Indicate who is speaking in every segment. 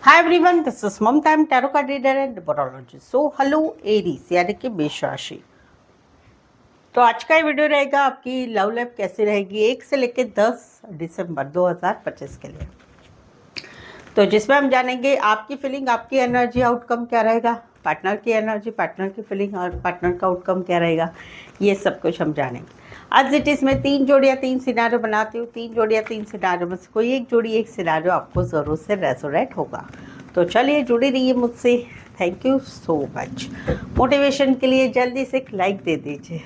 Speaker 1: Hi everyone, this is Mamta, I am tarot card reader and numerologist. So hello Aries यानी कि मेष राशि। तो आज का ये वीडियो रहेगा आपकी लव लाइफ कैसी रहेगी 1 से लेकर 10 दिसंबर 2025 के लिए। तो जिसमें हम जानेंगे आपकी फीलिंग, आपकी एनर्जी, आउटकम क्या रहेगा, पार्टनर की एनर्जी, पार्टनर की फीलिंग और पार्टनर का आउटकम क्या रहेगा, ये सब कुछ हम जानेंगे। आज इट इज़ में 3 जोड़ियाँ 3 सिनारियो बनाती हूँ। 3 जोड़ियाँ 3 सिनारियो में से कोई एक जोड़ी एक सिनारियो आपको ज़रूर से रेजोनेट होगा। तो चलिए जुड़ी रहिए मुझसे। Thank you so much. Motivation के लिए जल्दी से एक लाइक दे दीजिए।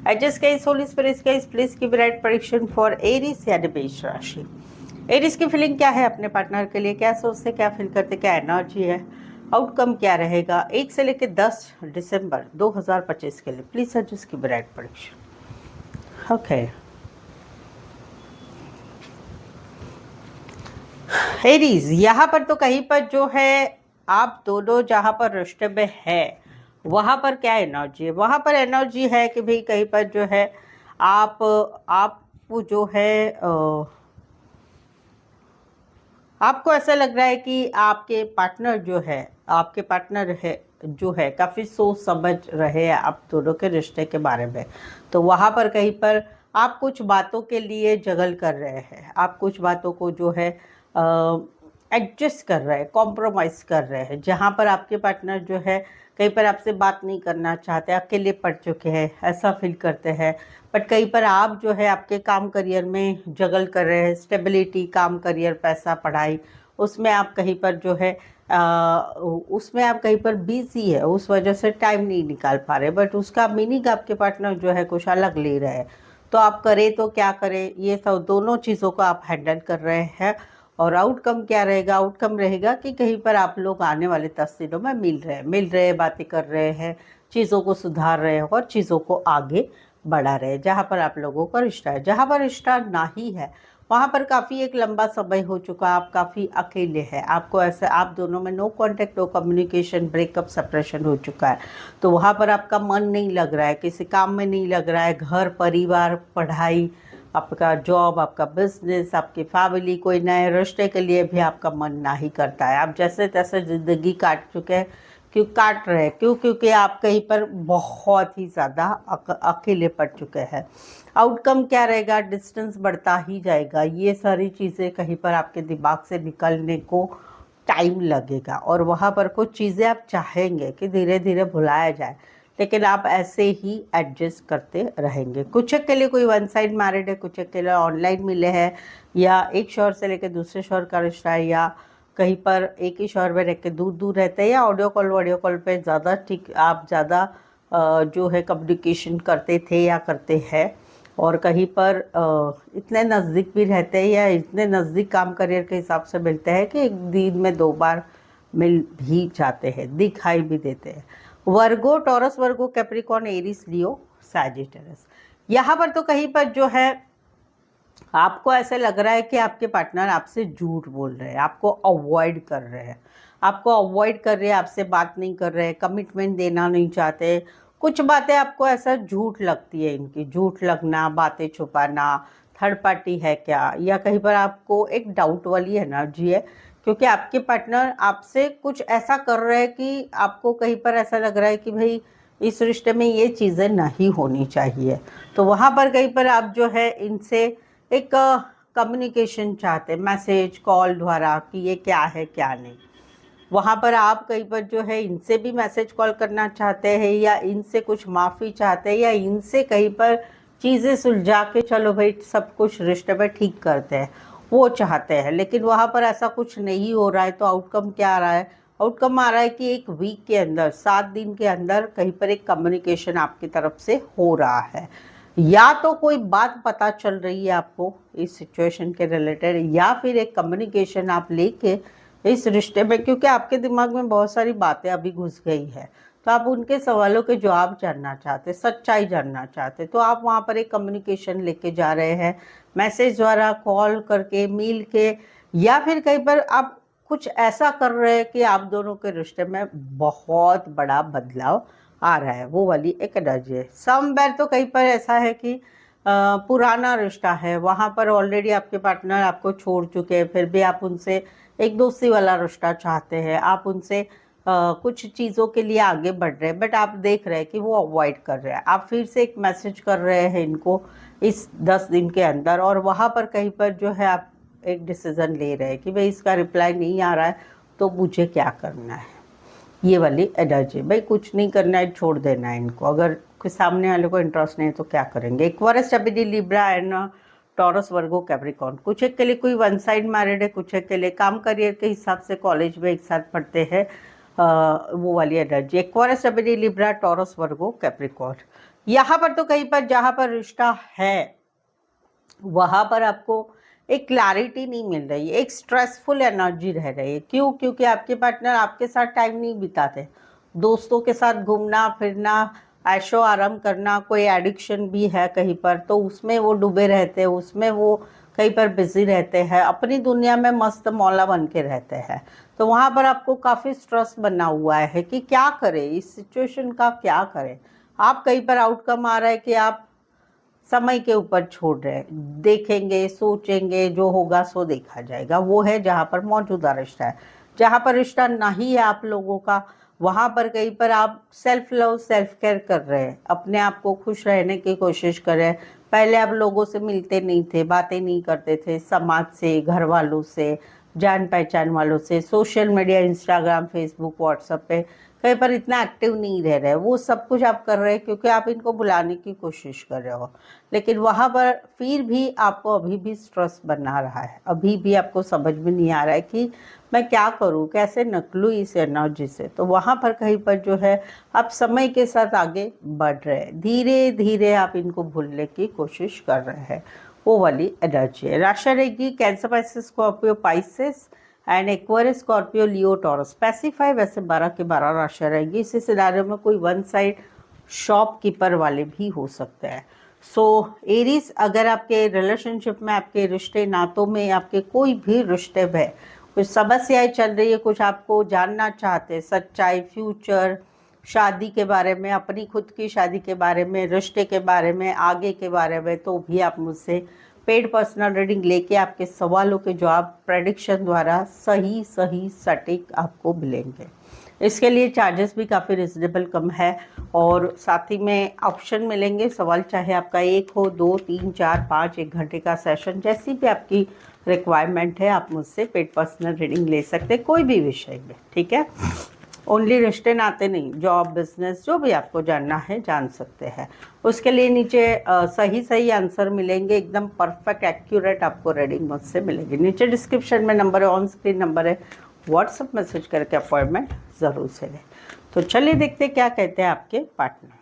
Speaker 1: Adjust guys, Holi spirit guys, please give right prediction for Aries यानी मेष राशि। एरीज की फीलिंग क्या है अपने पार्टनर के लिए, क्या सोचते, क्या फील करते, क्या एनर्जी है, आउटकम क्या रहेगा 1 से लेकर 10 दिसंबर 2025 के लिए। Please adjust give right prediction. Okay, Aries यहाँ पर तो कहीं पर जो है आप दोनों जहाँ पर रिश्ते में है वहाँ पर क्या एनर्जी है, वहाँ पर एनर्जी है कि भाई कहीं पर जो है आप जो है आपको ऐसा लग रहा है कि आपके पार्टनर जो है काफ़ी सोच समझ रहे हैं आप दोनों के रिश्ते के बारे में। तो वहाँ पर कहीं पर आप कुछ बातों के लिए जगल कर रहे हैं, आप कुछ बातों को जो है एडजस्ट कर रहे हैं, कॉम्प्रोमाइज़ कर रहे हैं। जहाँ पर आपके पार्टनर जो है कहीं पर आपसे बात नहीं करना चाहते, अकेले पड़ चुके हैं, ऐसा फील करते हैं। बट कहीं पर आप जो है आपके काम करियर में जगल कर रहे हैं, स्टेबिलिटी, काम करियर, पैसा, पढ़ाई, उसमें आप कहीं पर जो है उसमें आप कहीं पर बिजी है, उस वजह से टाइम नहीं निकाल पा रहे। बट उसका मीनिंग आपके पार्टनर जो है कुछ अलग ले रहे हैं। तो आप करें तो क्या करें, ये सब दोनों चीज़ों को आप हैंडल कर रहे हैं। और आउटकम क्या रहेगा, आउटकम रहेगा कि कहीं पर आप लोग आने वाले 10 दिनों में मिल रहे हैं, बातें कर रहे हैं, चीज़ों को सुधार रहे हैं और चीज़ों को आगे बढ़ा रहे हैं। जहाँ पर आप लोगों का रिश्ता है, जहाँ पर रिश्ता नहीं है वहाँ पर काफ़ी एक लंबा समय हो चुका, आप काफ़ी अकेले हैं, आपको ऐसा आप दोनों में no contact, no communication, breakup, separation हो चुका है। तो वहाँ पर आपका मन नहीं लग रहा है, किसी काम में नहीं लग रहा है, घर परिवार, पढ़ाई, आपका जॉब, आपका बिजनेस, आपकी फैमिली, कोई नए रिश्ते के लिए भी आपका मन नहीं करता है। आप जैसे तैसे ज़िंदगी काट चुके हैं। क्यों काट रहे हैं, क्योंकि आप कहीं पर बहुत ही ज़्यादा अकेले पड़ चुके हैं। आउटकम क्या रहेगा, डिस्टेंस बढ़ता ही जाएगा। ये सारी चीज़ें कहीं पर आपके दिमाग से निकलने को टाइम लगेगा और वहाँ पर कुछ चीज़ें आप चाहेंगे कि धीरे धीरे भुलाया जाए, लेकिन आप ऐसे ही एडजस्ट करते रहेंगे। कुछ के लिए कोई वन साइड मैरिड है, कुछ के लिए ऑनलाइन मिले हैं, या एक शौहर से लेकर दूसरे शौहर का रिश्ता है, या कहीं पर एक ही शहर में रह के दूर दूर रहते हैं, या ऑडियो कॉल पे ज़्यादा ठीक आप ज़्यादा जो है कम्युनिकेशन करते थे या करते हैं। और कहीं पर इतने नज़दीक भी रहते हैं या इतने नज़दीक काम करियर के हिसाब से मिलते हैं कि एक दिन में 2 बार मिल भी जाते हैं, दिखाई भी देते हैं। वर्गो, टॉरस वर्गो, कैप्रिकॉर्न, एरीज, लियो, सैजिटेरियस। यहाँ पर तो कहीं पर जो है आपको ऐसे लग रहा है कि आपके पार्टनर आपसे झूठ बोल रहे हैं, आपको अवॉइड कर रहे हैं, आपसे बात नहीं कर रहे हैं, कमिटमेंट देना नहीं चाहते। कुछ बातें आपको ऐसा झूठ लगती है, इनकी झूठ लगना, बातें छुपाना, थर्ड पार्टी है क्या, या कहीं पर आपको एक डाउट वाली एनर्जी है, क्योंकि आपके पार्टनर आपसे कुछ ऐसा कर रहे हैं कि आपको कहीं पर ऐसा लग रहा है कि भाई इस रिश्ते में ये चीज़ें नहीं होनी चाहिए। तो वहाँ पर कहीं पर आप जो है इनसे एक कम्युनिकेशन चाहते हैं, मैसेज, कॉल द्वारा, कि ये क्या है क्या नहीं। वहाँ पर आप कहीं पर जो है इनसे भी मैसेज कॉल करना चाहते हैं, या इनसे कुछ माफ़ी चाहते हैं, या इनसे कहीं पर चीज़ें सुलझा के चलो भाई सब कुछ रिश्ते में ठीक करते हैं, वो चाहते हैं। लेकिन वहाँ पर ऐसा कुछ नहीं हो रहा है। तो आउटकम क्या आ रहा है, आउटकम आ रहा है कि एक वीक के अंदर, 7 दिन के अंदर कहीं पर एक कम्युनिकेशन आपकी तरफ से हो रहा है। या तो कोई बात पता चल रही है आपको इस सिचुएशन के रिलेटेड, या फिर एक कम्युनिकेशन आप लेके इस रिश्ते में, क्योंकि आपके दिमाग में बहुत सारी बातें अभी घुस गई है, तो आप उनके सवालों के जवाब जानना चाहते, सच्चाई जानना चाहते। तो आप वहाँ पर एक कम्युनिकेशन लेके जा रहे हैं, मैसेज द्वारा, कॉल करके, मेल के, या फिर कहीं पर आप कुछ ऐसा कर रहे हैं कि आप दोनों के रिश्ते में बहुत बड़ा बदलाव आ रहा है। वो वाली एक एनर्जी है। समवेयर तो कहीं पर ऐसा है कि पुराना रिश्ता है, वहाँ पर ऑलरेडी आपके पार्टनर आपको छोड़ चुके हैं, फिर भी आप उनसे एक दोस्ती वाला रिश्ता चाहते हैं, आप उनसे कुछ चीज़ों के लिए आगे बढ़ रहे हैं, बट आप देख रहे हैं कि वो अवॉइड कर रहे हैं। आप फिर से एक मैसेज कर रहे हैं इनको इस 10 दिन के अंदर, और वहाँ पर कहीं पर जो है आप एक डिसीज़न ले रहे हैं कि भाई इसका रिप्लाई नहीं आ रहा है तो मुझे क्या करना है। ये वाली एनर्जी, भाई कुछ नहीं करना है, छोड़ देना है इनको। अगर कोई सामने वाले को इंटरेस्ट नहीं है तो क्या करेंगे। Aquarius, stability, Libra and taurus, Virgo, Capricorn. कुछ एक के लिए कोई वन साइड मैरिड है, कुछ एक के लिए काम करियर के हिसाब से कॉलेज में एक साथ पढ़ते हैं, वो वाली energy. Aquarius, stability, Libra, Taurus, Virgo, Capricorn. यहाँ पर तो कहीं पर जहाँ पर रिश्ता है वहाँ पर आपको एक क्लैरिटी नहीं मिल रही है, एक स्ट्रेसफुल एनर्जी रह रही है। क्यों? क्योंकि आपके पार्टनर आपके साथ टाइम नहीं बिताते, दोस्तों के साथ घूमना फिरना, ऐशो आराम करना, कोई एडिक्शन भी है कहीं पर तो उसमें वो डूबे रहते हैं, उसमें वो कहीं पर बिजी रहते हैं, अपनी दुनिया में मस्त मौला बन के रहते हैं। तो वहाँ पर आपको काफ़ी स्ट्रेस बना हुआ है कि क्या करें, इस सिचुएशन का क्या करें। आप कहीं पर आउटकम आ रहा है कि आप समय के ऊपर छोड़ रहे हैं, देखेंगे सोचेंगे जो होगा सो देखा जाएगा, वो है जहाँ पर मौजूदा रिश्ता है। जहाँ पर रिश्ता नहीं है आप लोगों का, वहाँ पर कहीं पर आप सेल्फ लव सेल्फ केयर कर रहे हैं, अपने आप को खुश रहने की कोशिश कर रहे हैं। पहले आप लोगों से मिलते नहीं थे, बातें नहीं करते थे, समाज से, घर वालों से, जान पहचान वालों से, social media, Instagram, Facebook, WhatsApp पे कहीं पर इतना एक्टिव नहीं रह रहे। वो सब कुछ आप कर रहे हैं क्योंकि आप इनको बुलाने की कोशिश कर रहे हो, लेकिन वहाँ पर फिर भी आपको अभी भी स्ट्रेस बना रहा है। अभी भी आपको समझ में नहीं आ रहा है कि मैं क्या करूँ, कैसे निकलूँ इस एनर्जी से। तो वहाँ पर कहीं पर जो है आप समय के साथ आगे बढ़ रहे हैं, धीरे धीरे आप इनको भूलने की कोशिश कर रहे हैं, वो वाली एनर्जी है। राशि रहेगी cancer, Pisces, Scorpio, Pisces and Aquarius, Scorpio, Leo, taurus. Specify वैसे 12 के 12 राशि रहेगी। इसी सिनारियो में कोई वन साइड शॉपकीपर वाले भी हो सकते हैं। सो एरीज, अगर आपके रिलेशनशिप में, आपके रिश्ते नातों में, आपके कोई भी रिश्ते में कुछ समस्याएं चल रही है, कुछ आपको जानना चाहते हैं, सच्चाई, फ्यूचर, शादी के बारे में, अपनी खुद की शादी के बारे में, रिश्ते के बारे में, आगे के बारे में, तो भी आप मुझसे पेड पर्सनल रीडिंग लेके आपके सवालों के जवाब प्रेडिक्शन द्वारा सही सही सटीक आपको मिलेंगे। इसके लिए चार्जेस भी काफ़ी रिजनेबल कम है, और साथ ही में ऑप्शन मिलेंगे। सवाल चाहे आपका 1 हो, 2, 3, 4, 5, 1 घंटे का सेशन, जैसी भी आपकी रिक्वायरमेंट है आप मुझसे पेड पर्सनल रीडिंग ले सकते हैं, कोई भी विषय में, ठीक है। ओनली रिश्ते नाते नहीं, जॉब, बिजनेस, जो भी आपको जानना है जान सकते हैं। उसके लिए नीचे सही सही आंसर मिलेंगे, एकदम परफेक्ट एक्यूरेट आपको रीडिंग मुझसे मिलेगी। नीचे डिस्क्रिप्शन में नंबर है, ऑन स्क्रीन नंबर है, व्हाट्सअप मैसेज करके अपॉइंटमेंट ज़रूर से लें। तो चलिए देखते क्या कहते हैं आपके पार्टनर।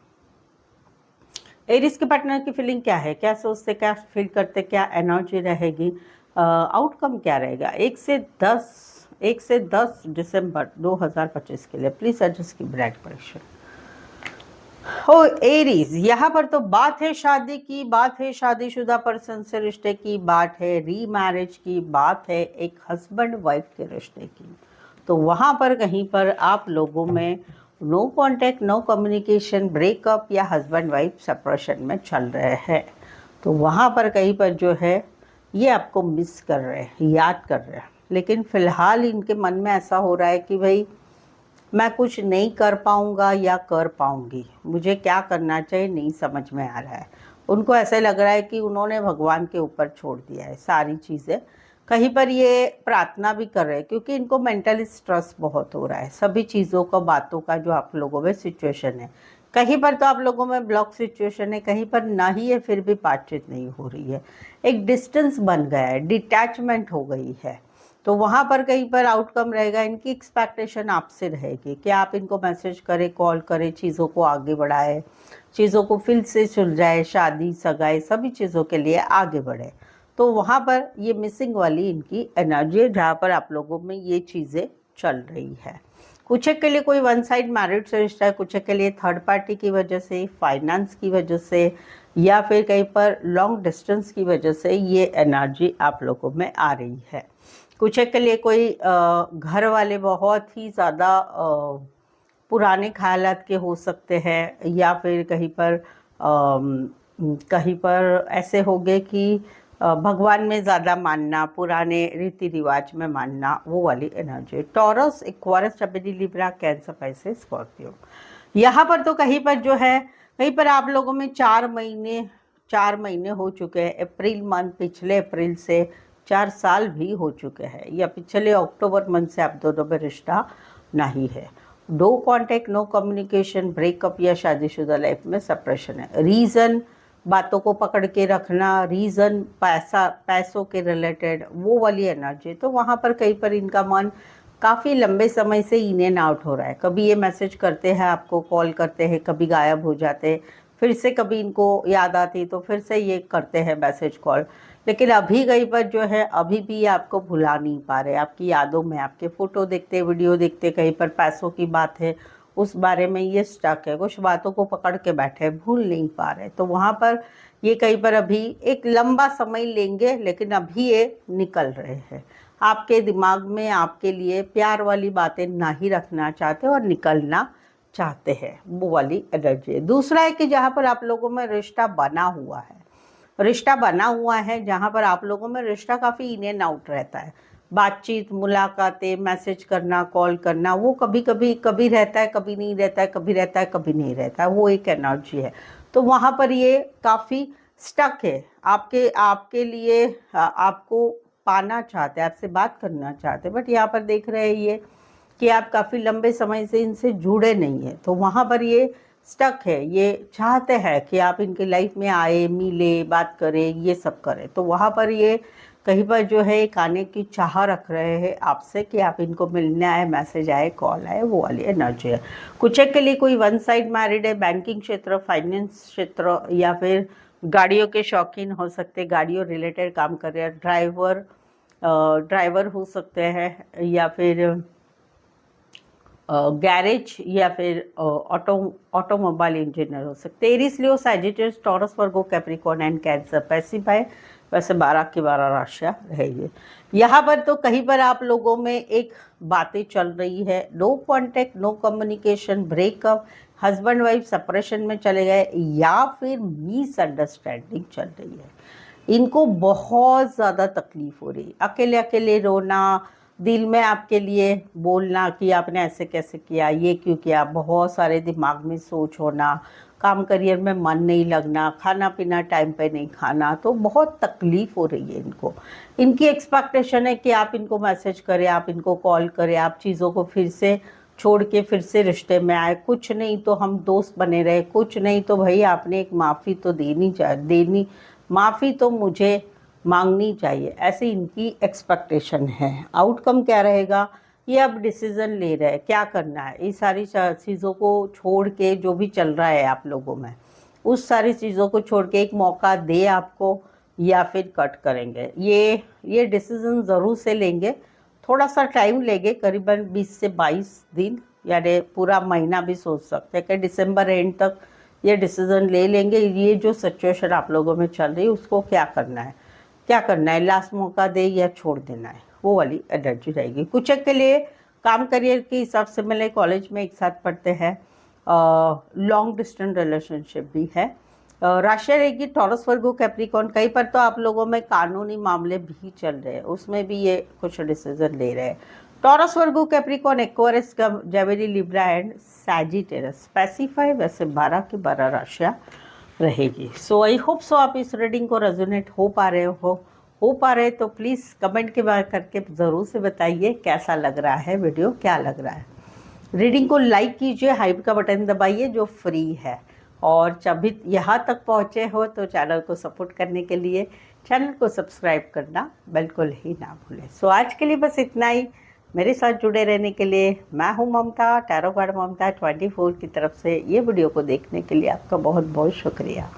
Speaker 1: एरीज के पार्टनर की फीलिंग क्या है, क्या सोचते, क्या फील करते, क्या एनर्जी रहेगी, आउटकम क्या रहेगा 1 से 10 दिसंबर 2025 के लिए। प्लीज एडजस्ट की ब्राइट परीक्षा। ओ एरीज, यहाँ पर तो बात है शादी की, बात है शादीशुदा पर्सन से रिश्ते की, बात है रीमैरिज की, बात है एक हस्बैंड वाइफ के रिश्ते की। तो वहाँ पर कहीं पर आप लोगों में no contact, no communication, breakup या हस्बैंड वाइफ सेपरेशन में चल रहे हैं। तो वहाँ पर कहीं पर जो है ये आपको मिस कर रहे हैं, याद कर रहे हैं, लेकिन फ़िलहाल इनके मन में ऐसा हो रहा है कि भाई मैं कुछ नहीं कर पाऊँगा या कर पाऊँगी, मुझे क्या करना चाहिए नहीं समझ में आ रहा है। उनको ऐसे लग रहा है कि उन्होंने भगवान के ऊपर छोड़ दिया है सारी चीज़ें। कहीं पर ये प्रार्थना भी कर रहे हैं क्योंकि इनको मेंटली स्ट्रेस बहुत हो रहा है, सभी चीज़ों का, बातों का जो आप लोगों में सिचुएशन है। कहीं पर तो आप लोगों में ब्लॉक सिचुएशन है, कहीं पर ना ही है, फिर भी बातचीत नहीं हो रही है, एक डिस्टेंस बन गया है, डिटैचमेंट हो गई है। तो वहाँ पर कहीं पर आउटकम रहेगा, इनकी एक्सपेक्टेशन आपसे रहेगी कि आप इनको मैसेज करें, कॉल करें, चीज़ों को आगे बढ़ाएं, चीज़ों को फिर से सुलझाए, शादी, सगाई, सभी चीज़ों के लिए आगे बढ़े। तो वहाँ पर ये मिसिंग वाली इनकी एनर्जी है, जहाँ पर आप लोगों में ये चीज़ें चल रही है। कुछ एक के लिए कोई वन साइड मैरिड से रिश्ता है, कुछ एक के लिए थर्ड पार्टी की वजह से, फाइनेंस की वजह से, या फिर कहीं पर लॉन्ग डिस्टेंस की वजह से ये एनर्जी आप लोगों में आ रही है। कुछ एक के लिए कोई घर वाले बहुत ही ज़्यादा पुराने ख्यालात के हो सकते हैं, या फिर कहीं पर ऐसे हो गए कि भगवान में ज़्यादा मानना, पुराने रीति रिवाज में मानना, वो वाली energy. Taurus, Aquarius, Gemini, Libra, cancer, Pisces, Scorpio. यहाँ पर तो कहीं पर जो है, कहीं पर आप लोगों में 4 महीने हो चुके हैं। अप्रैल मंथ, पिछले अप्रैल से 4 साल भी हो चुके हैं, या पिछले अक्टूबर मंथ से आप दोनों में रिश्ता नहीं है। No contact, no communication, breakup या शादीशुदा लाइफ में सेपरेशन है। रीज़न बातों को पकड़ के रखना, रीज़न पैसों के रिलेटेड, वो वाली एनर्जी। तो वहाँ पर कहीं पर इनका मन काफ़ी लंबे समय से इन एंड आउट हो रहा है। कभी ये मैसेज करते हैं, आपको कॉल करते हैं, कभी गायब हो जाते हैं, फिर से कभी इनको याद आती तो फिर से ये करते हैं मैसेज कॉल। लेकिन अभी कहीं पर जो है, अभी भी आपको भुला नहीं पा रहे, आपकी यादों में, आपके फ़ोटो देखते, वीडियो देखते, कहीं पर पैसों की बात है, उस बारे में ये स्टक है, कुछ बातों को पकड़ के बैठे, भूल नहीं पा रहे। तो वहाँ पर ये कहीं पर अभी एक लंबा समय लेंगे, लेकिन अभी ये निकल रहे हैं। आपके दिमाग में आपके लिए प्यार वाली बातें ना ही रखना चाहते और निकलना चाहते हैं, वो वाली एनर्जी है। दूसरा है कि जहाँ पर आप लोगों में रिश्ता बना हुआ है, जहाँ पर आप लोगों में रिश्ता काफ़ी इन एंड आउट रहता है। बातचीत, मुलाकातें, मैसेज करना, कॉल करना, वो कभी कभी कभी रहता है, कभी नहीं रहता है, कभी रहता है, कभी नहीं रहता है, वो एक एनर्जी है। तो वहाँ पर ये काफ़ी स्टक है। आपके लिए आपको पाना चाहते हैं, आपसे बात करना चाहते हैं, बट यहाँ पर देख रहे हैं ये कि आप काफ़ी लंबे समय से इनसे जुड़े नहीं हैं। तो वहाँ पर ये स्टक है, ये चाहते हैं कि आप इनकी लाइफ में आए, मिले, बात करें, ये सब करें। तो वहाँ पर ये कहीं पर जो है एक आने की चाह रख रहे हैं आपसे कि आप इनको मिलने आए, मैसेज आए, कॉल आए, वो वाली एनर्जी है। कुछ एक के लिए कोई वन साइड मैरिड है, बैंकिंग क्षेत्र, फाइनेंस क्षेत्र, या फिर गाड़ियों के शौकीन हो सकते, गाड़ियों रिलेटेड काम कर रहे हैं, ड्राइवर हो सकते हैं, या फिर गैरेज, या फिर ऑटोमोबाइल इंजीनियर हो सकते। Aries, Leo, Sagittarius, taurus, Virgo, Capricorn and cancer. Pacify वैसे 12 की 12 राशियाँ रहेगी। यहाँ पर तो कहीं पर आप लोगों में एक बातें चल रही है, no contact, no communication, breakup, husband wife separation में चले गए, या फिर मिसअंडरस्टैंडिंग चल रही है। इनको बहुत ज़्यादा तकलीफ हो रही है, अकेले अकेले रोना, दिल में आपके लिए बोलना कि आपने ऐसे कैसे किया, ये क्यों किया, बहुत सारे दिमाग में सोच होना, काम करियर में मन नहीं लगना, खाना पीना टाइम पे नहीं खाना, तो बहुत तकलीफ हो रही है इनको। इनकी एक्सपेक्टेशन है कि आप इनको मैसेज करें, आप इनको कॉल करें, आप चीज़ों को फिर से छोड़ के फिर से रिश्ते में आए, कुछ नहीं तो हम दोस्त बने रहे, कुछ नहीं तो भाई आपने एक माफ़ी तो देनी, माफ़ी तो मुझे मांगनी चाहिए, ऐसी इनकी एक्सपेक्टेशन है। आउटकम क्या रहेगा, ये अब डिसीज़न ले रहे हैं क्या करना है। ये सारी चीज़ों को छोड़ के, जो भी चल रहा है आप लोगों में, उस सारी चीज़ों को छोड़ के एक मौका दे आपको, या फिर कट करेंगे। ये डिसीज़न ज़रूर से लेंगे, थोड़ा सा टाइम लेंगे, करीबन 20 से 22 दिन, यानी पूरा महीना भी सोच सकते हैं कि दिसंबर एंड तक ये डिसीज़न ले लेंगे। ये जो सिचुएशन आप लोगों में चल रही है, उसको क्या करना है, लास्ट मौका दे या छोड़ देना है, वो वाली एनर्जी रहेगी। कुछ एक के लिए काम करियर के हिसाब से मिले, कॉलेज में एक साथ पढ़ते हैं, लॉन्ग डिस्टेंस रिलेशनशिप भी है। राशि रहेगी टॉरस, वर्गो, कैप्रिकॉर्न। कहीं पर तो आप लोगों में कानूनी मामले भी चल रहे हैं, उसमें भी ये कुछ डिसीजन ले रहे हैं। Taurus, Virgo, Capricorn, Aquarius, Gemini, Libra and Sagittarius. Specify वैसे 12 की 12 राशियाँ रहेगी। सो आई होप सो आप इस रीडिंग को रेजोनेट हो पा रहे तो प्लीज़ कमेंट के बारे करके ज़रूर से बताइए कैसा लग रहा है वीडियो, क्या लग रहा है। रीडिंग को लाइक कीजिए, हाइप का बटन दबाइए जो फ्री है, और जब भी यहाँ तक पहुँचे हो तो चैनल को सपोर्ट करने के लिए चैनल को सब्सक्राइब करना बिल्कुल ही ना भूलें। सो आज के लिए बस इतना ही। मेरे साथ जुड़े रहने के लिए मैं हूँ ममता, टैरो कार्ड ममता 24 की तरफ से। ये वीडियो को देखने के लिए आपका बहुत बहुत शुक्रिया।